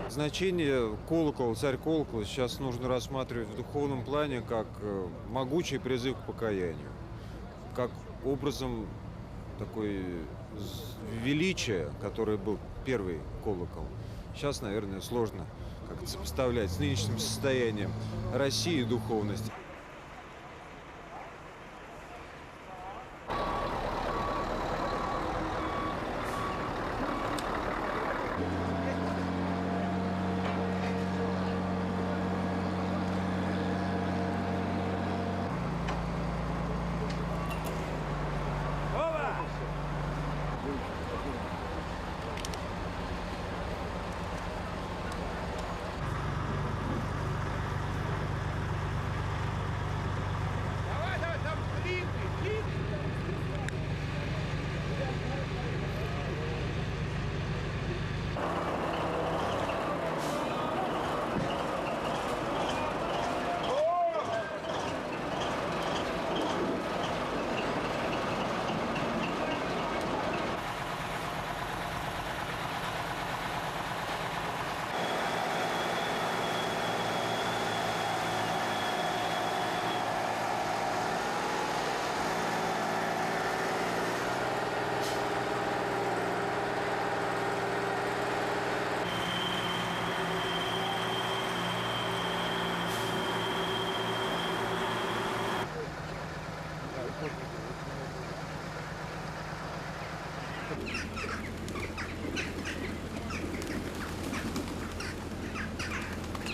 Значение колокола, царь колокола сейчас нужно рассматривать в духовном плане как могучий призыв к покаянию, как образом такой величия, который был первый колокол. Сейчас, наверное, сложно как-то сопоставлять с нынешним состоянием России и духовности.